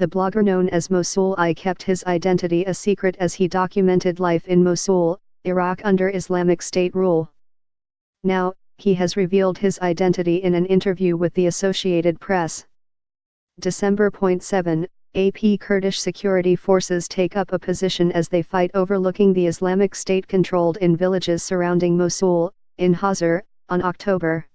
The blogger known as Mosul I kept his identity a secret as he documented life in Mosul, Iraq under Islamic State rule. Now, he has revealed his identity in an interview with the Associated Press. December 7, AP Kurdish security forces take up a position as they fight overlooking the Islamic State controlled in villages surrounding Mosul, in Hazar, on October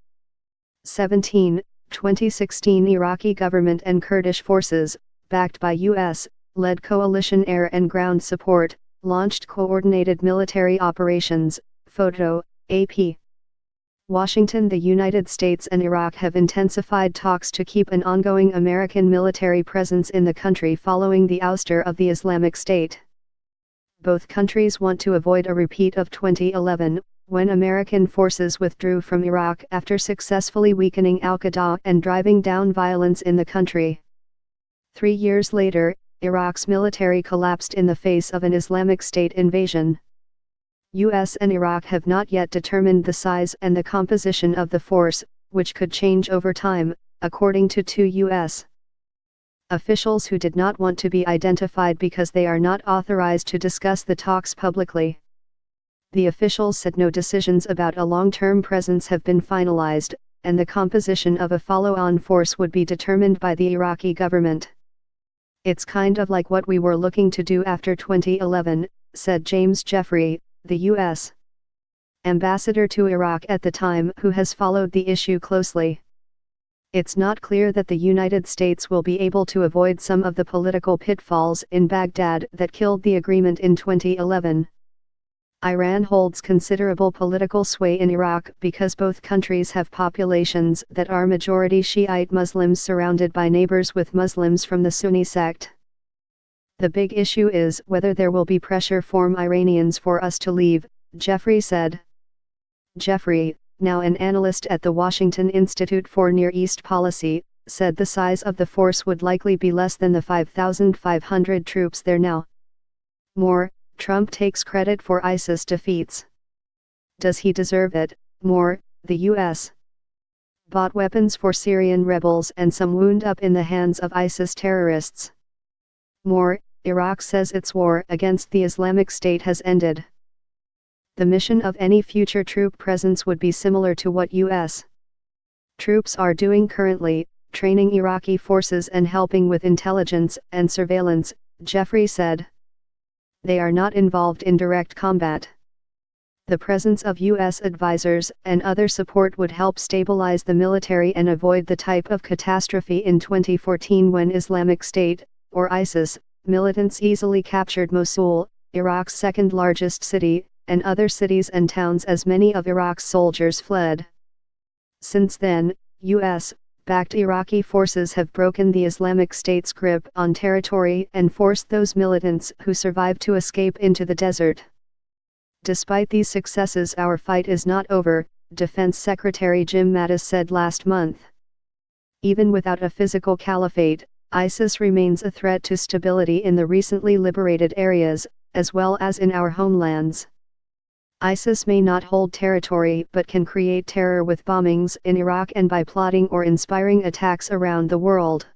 17, 2016. Iraqi government and Kurdish forces, backed by U.S.-led coalition air and ground support, launched coordinated military operations. Photo, AP. Washington. The United States and Iraq have intensified talks to keep an ongoing American military presence in the country following the ouster of the Islamic State. Both countries want to avoid a repeat of 2011, when American forces withdrew from Iraq after successfully weakening al-Qaeda and driving down violence in the country. 3 years later, Iraq's military collapsed in the face of an Islamic State invasion. U.S. and Iraq have not yet determined the size and the composition of the force, which could change over time, according to 2 U.S. officials who did not want to be identified because they are not authorized to discuss the talks publicly. The officials said no decisions about a long-term presence have been finalized, and the composition of a follow-on force would be determined by the Iraqi government. "It's kind of like what we were looking to do after 2011, said James Jeffrey, the U.S. ambassador to Iraq at the time, who has followed the issue closely. "It's not clear that the United States will be able to avoid some of the political pitfalls in Baghdad that killed the agreement in 2011. Iran holds considerable political sway in Iraq because both countries have populations that are majority Shiite Muslims surrounded by neighbors with Muslims from the Sunni sect. The big issue is whether there will be pressure from Iranians for us to leave," Jeffrey said. Jeffrey, now an analyst at the Washington Institute for Near East Policy, said the size of the force would likely be less than the 5,500 troops there now. More, Trump takes credit for ISIS defeats. Does he deserve it? More, the U.S. bought weapons for Syrian rebels and some wound up in the hands of ISIS terrorists. More, Iraq says its war against the Islamic State has ended. The mission of any future troop presence would be similar to what U.S. troops are doing currently, training Iraqi forces and helping with intelligence and surveillance, Jeffrey said. They are not involved in direct combat. The presence of U.S. advisors and other support would help stabilize the military and avoid the type of catastrophe in 2014 when Islamic State, or ISIS, militants easily captured Mosul, Iraq's second largest city, and other cities and towns as many of Iraq's soldiers fled. Since then, U.S.-backed Iraqi forces have broken the Islamic State's grip on territory and forced those militants who survived to escape into the desert. Despite these successes, our fight is not over, Defense Secretary Jim Mattis said last month. Even without a physical caliphate, ISIS remains a threat to stability in the recently liberated areas, as well as in our homelands. ISIS may not hold territory but can create terror with bombings in Iraq and by plotting or inspiring attacks around the world.